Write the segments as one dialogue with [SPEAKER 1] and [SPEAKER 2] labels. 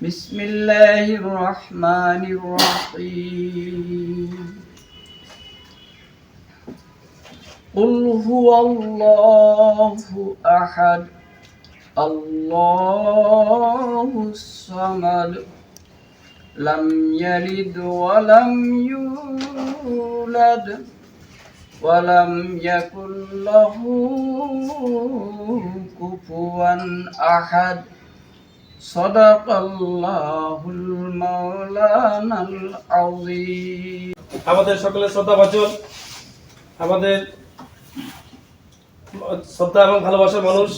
[SPEAKER 1] بسم الله الرحمن الرحيم قل هو الله أحد الله الصمد لم يلد ولم يولد ولم يكن له كفوا أحد صدق الله المولانا العظيم
[SPEAKER 2] আমাদের সকলের শ্রদ্ধাভাজন আমাদের শ্রদ্ধা এবং ভালোবাসার মানুষ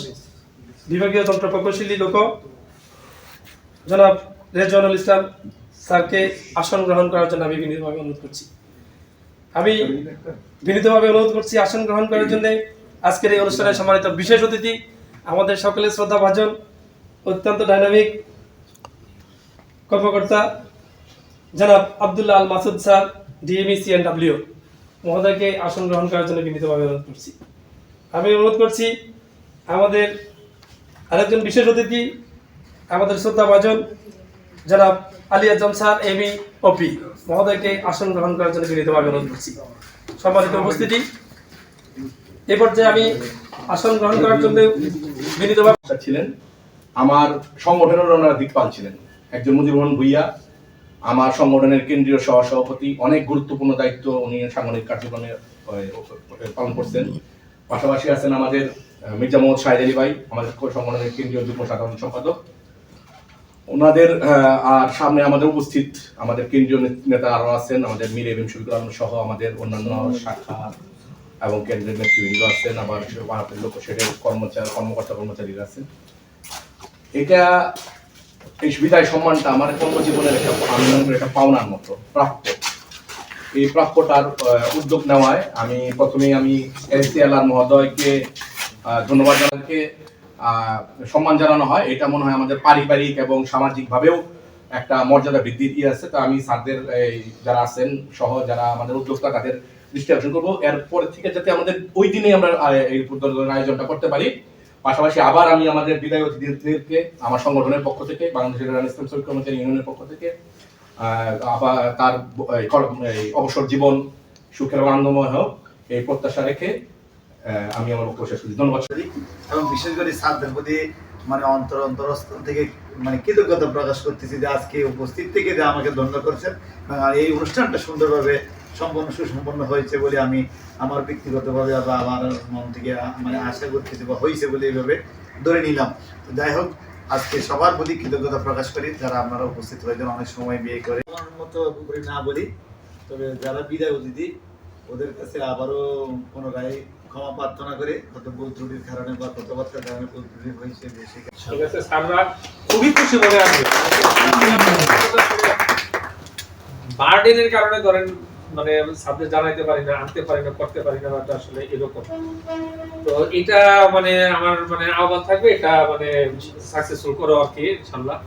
[SPEAKER 2] বিভাগীয় তন্ত্র প্রকৌশলী লোক জনাব রেজওয়ানুল ইসলাম স্যারকে আসন গ্রহণ করার জন্য আমি বিনীতভাবে অনুরোধ করছি আসন গ্রহণ করার জন্য আজকের এই অনুষ্ঠানের সম্মানিত বিশেষ অতিথি আমাদের সকলের শ্রদ্ধাভাজন অত্যন্ত ডাইনামিক কর্মকর্তা জনাব Abdullah Al Masud sir DME CNW মহোদয়কে আসন গ্রহণ করার জন্য বিনীতভাবে অনুরোধ করছি। আমি অনুরোধ করছি আমাদের আরেকজন বিশেষ অতিথি আমাদের শ্রদ্ধাভাজন জনাব আলী আজম স্যার এমই ওপি মহোদয়কে আসন গ্রহণ করার জন্য বিনীতভাবে অনুরোধ করছি। সম্মানিত উপস্থিতি, এ পর্যায়ে আমি আসন গ্রহণ করার জন্য বিনীতভাবে
[SPEAKER 3] ছিলেন। আমার সংগঠনের ওনারা দিকপাল ছিলেন। একজন মুজিবুর রহমান ভুইয়া আমার সংগঠনের কেন্দ্রীয় সভাপতি, অনেক গুরুত্বপূর্ণ দায়িত্ব উনি সাংগঠনিক কার্যক্রমে পালন করছেন। পাশাপাশি আছেন আমাদের মির্জা মোহাম্মদ শাহেদ আলী ভাই, আমাদের সংগঠনের কেন্দ্রীয় যুগ্ম সাধারণ সম্পাদক। ওনাদের আর সামনে আমাদের উপস্থিত আমাদের কেন্দ্রীয় নেতা আরো আছেন, আমাদের মীর এবিএম শফিকুল আলম সহ আমাদের অন্যান্য শাখা এবং কেন্দ্রের নেতৃবৃন্দ আছেন, আবার লোকসেটের কর্মচারীরা আছেন। এটা এই বিদায় সম্মানটা আমার কর্মজীবনের একটা পাওনার মতো প্রাপ্য। এই প্রাপ্যটার উদ্যোগ নেওয়ায় আমি প্রথমেই এলসিএলআর মহোদয়কে ধন্যবাদ জানাকে সম্মান জানানো হয়। এটা মনে হয় আমাদের পারিবারিক এবং সামাজিকভাবেও একটা মর্যাদা বৃদ্ধির আছে। তো আমি স্যারদের যারা আছেন সহ যারা আমাদের উদ্যোক্তা তাদের দৃষ্টি আকর্ষণ করবো এরপরে থেকে যাতে আমাদের ওই দিনে আমরা এই আয়োজনটা করতে পারি। পাশাপাশি আবার আমি আমাদের বিদায় অতিথিদেরকে আমার সংগঠনের পক্ষ থেকে বাংলাদেশের ইসলাম শ্রমিক কর্মচারী ইউনিয়নের পক্ষ থেকে আবার তার অবসর জীবন সুখের আনন্দময় হোক এই প্রত্যাশা রেখে আমি আমার বক্তব্য শেষ করছি। ধন্যবাদ।
[SPEAKER 4] এবং বিশেষ করে স্যারদের প্রতি অন্তরস্থল থেকে কৃতজ্ঞতা প্রকাশ করতেছি যে আজকে উপস্থিত থেকে যে আমাকে ধন্য করছেন এবং এই অনুষ্ঠানটা সুন্দরভাবে সুসম্পন্ন হয়েছে বলে আমি আমার ব্যক্তিগতভাবে বা আমার মন থেকে আশা করতেছি বা হয়েছে বলে এইভাবে ধরে নিলাম। তো যাই হোক, আজকে সবার প্রতি কৃতজ্ঞতা প্রকাশ করি যারা আপনারা উপস্থিত হয়েছেন, অনেক সময় বিয়ে করে আমার মতো করে না বলি, তবে যারা বিদায় অতিথি ওদের কাছে আবারও পুনরায় ক্ষমা প্রার্থনা করে হয়তো ভুল ত্রুটির কারণে বা কথাবার্তার কারণে ভুল ত্রুটি হয়েছে বেশি।
[SPEAKER 2] ঠিক আছে, স্যাররা খুবই খুশি মনে আছে। বার্ডেনের কারণে ধরেন সাবজেক্ট জানাইতে পারি না, আনতে পারি না, করতে পারি না, আসলে এরকম। তো এটা আমার আহ্বান থাকবে, এটা সাকসেসফুল করো আর কি ইনশাআল্লাহ।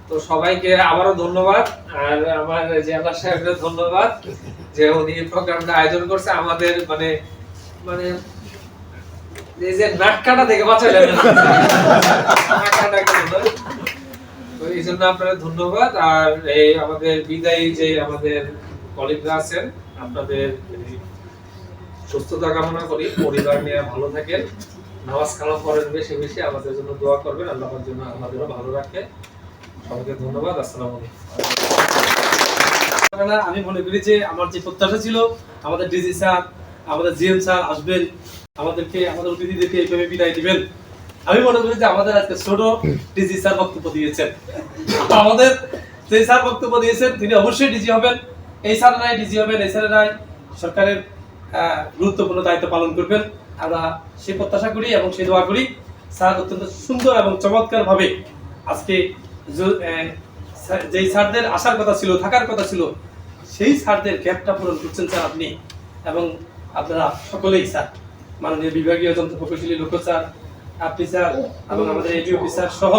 [SPEAKER 2] তো সবাইকে আবারও ধন্যবাদ, আর আমার যে আল্লাহ সাহেবকে ধন্যবাদ যে উনি প্রোগ্রামটা আয়োজন করছে আমাদের এই যে নাটকাটা থেকে বাঁচাইলেন। তো এই জন্য আপনাদের ধন্যবাদ। আর এই আমাদের বিদায়ী যে আমাদের কলিগরা আছেন, আপনাদের সুস্থতা কামনা করি, পরিবার নিয়ে ভালো থাকেন, নামাজ কালাম পড়েন বেশি বেশি, আমাদের জন্য দোয়া করবেন, আল্লাহর জন্য আমাদেরও ভালো রাখে। সবাইকে ধন্যবাদ। আসসালামু আলাইকুম। আমি মনে করি যে আমার যে প্রত্যাশা ছিল আমাদের ডিজি স্যার, আমাদের জিএম স্যার আসবেন, আমাদেরকে আমাদের অতিথিদেরকে এইভাবে বিদায় দিবেন। আমি মনে করি যে আমাদের আজকে ছোট ডিজি স্যার বক্তব্য দিয়েছেন। আমাদের যে স্যার বক্তব্য দিয়েছেন তিনি অবশ্যই ডিজি হবেন, এই স্যারেরাই ডিজি হবেন, এই স্যারেরাই সরকারের গুরুত্বপূর্ণ দায়িত্ব পালন করবেন। আমরা সেই প্রত্যাশা করি এবং সেই দোয়া করি স্যার অত্যন্ত সুন্দর এবং চমৎকার ভাবে আজকে যেই স্যারদের আসার কথা ছিল, থাকার কথা ছিল, সেই স্যারদের গ্যাপটা পূরণ করছেন স্যার আপনি এবং আপনারা সকলেই। স্যার মাননীয় বিভাগীয় যন্ত্র প্রকৌশলী লোক স্যার, আপনি স্যার এবং আমাদের এডিও অফিসার সহ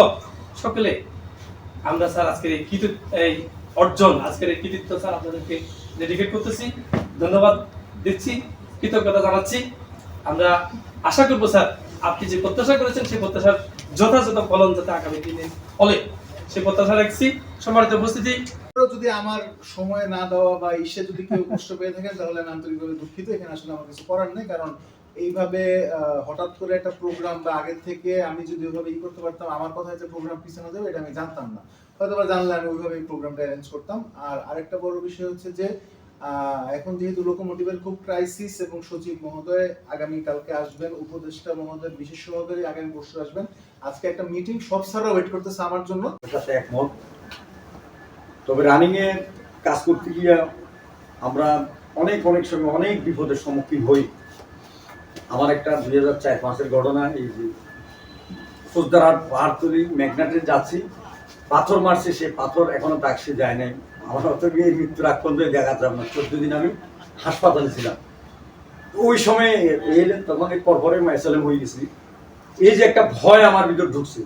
[SPEAKER 2] সকলে আমরা স্যার আজকের এই অর্জন, আজকের এই কৃতিত্ব স্যার আপনাদেরকে ডেডিকেট করতেছি, ধন্যবাদ দিচ্ছি, কৃতজ্ঞতা জানাচ্ছি। আমরা আশা করবো স্যার আপনি যে প্রত্যাশা করেছেন সেই প্রত্যাশার যথাযথ ফলন যাতে আগামী দিনে ফলে সে প্রত্যাশা রাখছি। সম্মানিত উপস্থিতি,
[SPEAKER 5] যদি আমার সময় না দেওয়া বা ইসে যদি কেউ কষ্ট পেয়ে থাকেন তাহলে আমি আন্তরিকভাবে দুঃখিত। এখানে আসলে আমার কিছু করার নেই, কারণ এইভাবে হঠাৎ করে একটা প্রোগ্রাম বা আগের থেকে আমি যদি ওইভাবে করতে পারতাম, আমার কথা যে প্রোগ্রাম পিছনে যাবে এটা আমি জানতাম না, হয়তো বা জানলে আমি ওইভাবে প্রোগ্রামটা অ্যারেঞ্জ করতাম। আর আরেকটা বড় বিষয় হচ্ছে যে এখন যেহেতু লোকোমোটিভের খুব ক্রাইসিস এবং সচিব মহোদয় আগামী কালকে আসবেন, উপদেষ্টা মহোদয় বিশেষ সহকারী আগামী পরশু আসবেন, আজকে একটা মিটিং সব স্যাররা ওয়েট করতেছে আমার জন্য।
[SPEAKER 6] সাথে একমত। তবে রানিং এ কাজ করতে গিয়ে আমরা অনেক সময় অনেক বিপদের সম্মুখীন হই। আমার একটা 2004-5 ঘটনা, এই যে ফুজদারহাট পাহাড়তলি ম্যাগনাটে যাচ্ছি, পাথর মারছে, সে পাথর এখনো দাগসে যায় নাই। আমার অত গিয়ে মৃত্যুর আগ পর্যন্ত দেখা যাব না। 14 দিন আমি হাসপাতালে ছিলাম। ওই সময় এলেন তখন পরপরে মাইসালেম হয়ে গেছি। এই যে একটা ভয় আমার ভিতর ঢুকছে,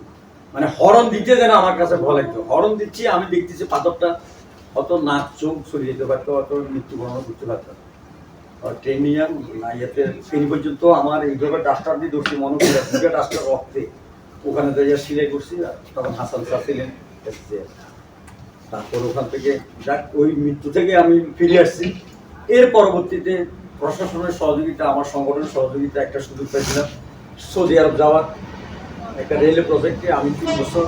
[SPEAKER 6] মানে হরন দিতে যেন আমার কাছে ভয় লাগতো। হরন দিচ্ছি, আমি দেখতেছি পাথরটা অত নাক চোখ সরিয়ে যেতে পারতো, অত মৃত্যুবরণ করতে পারতো। ট্রেনিয়াম ইয়েতে ফেনি পর্যন্ত আমার এইভাবে ডাস্টার দিয়ে ধরছি, মনে করি দুটো ডাস্টার রক্তে ওখানে যাইয়া সিলাই করছি। তখন হাসান স্যার ছিলেন, তারপর ওখান থেকে যাক ওই মৃত্যু থেকে আমি ফিরে আসছি। এর পরবর্তীতে প্রশাসনের সহযোগিতা, আমার সংগঠনের সহযোগিতা একটা সুযোগ পেয়েছিলাম সৌদি আরব যাওয়ার একটা রেলওয়ে প্রজেক্টে। আমি 3 বছর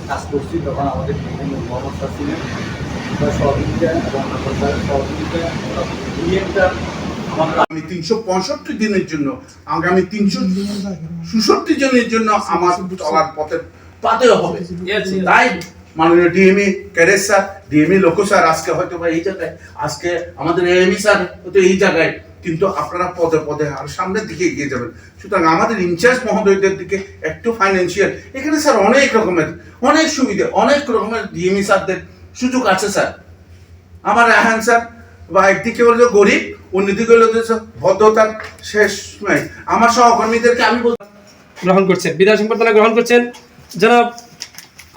[SPEAKER 6] কাজ করছি, তখন আমাদের মোহাম্মদ স্যার ছিলেন, তার সহযোগিতা এবং আমার সহযোগিতা নিয়ে একটা
[SPEAKER 7] আমি 365 দিনের জন্য, আগামী 366 দিনের জন্য আমার চলার পথে পাতে হবে। তাই মাননীয় ডিএমই ক্যাডেট স্যার, ডিএমই লোক স্যার আজকে হয়তো বা এই জায়গায়, আজকে আমাদের এএমই স্যার হয়তো এই জায়গায়, কিন্তু আপনারা পদে পদে আর সামনের দিকে এগিয়ে যাবেন। সুতরাং আমাদের ইনচার্জ মহোদয়দের দিকে একটু ফাইন্যান্সিয়াল, এখানে স্যার অনেক রকমের অনেক সুবিধা, অনেক রকমের ডিএমই স্যারদের সুযোগ আছে স্যার। আমার রাহান স্যার বা একদিকে হলো গরিব, অন্যদিকে হলো ভদ্রতার শেষ নাই। আমার সহকর্মীদেরকে আমি
[SPEAKER 2] গ্রহণ করছেন, বিদায় সম্বর্ধনা গ্রহণ করছেন জনাব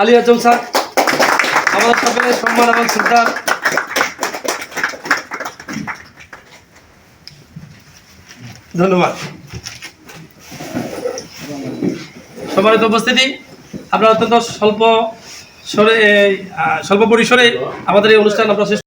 [SPEAKER 2] আলী আজম স্যার। আমাদের সকলের সম্মান এবং শ্রদ্ধা। ধন্যবাদ। সম্মানিত উপস্থিতি, আমরা অত্যন্ত স্বল্প পরিসরে আমাদের এই অনুষ্ঠান আমরা শেষ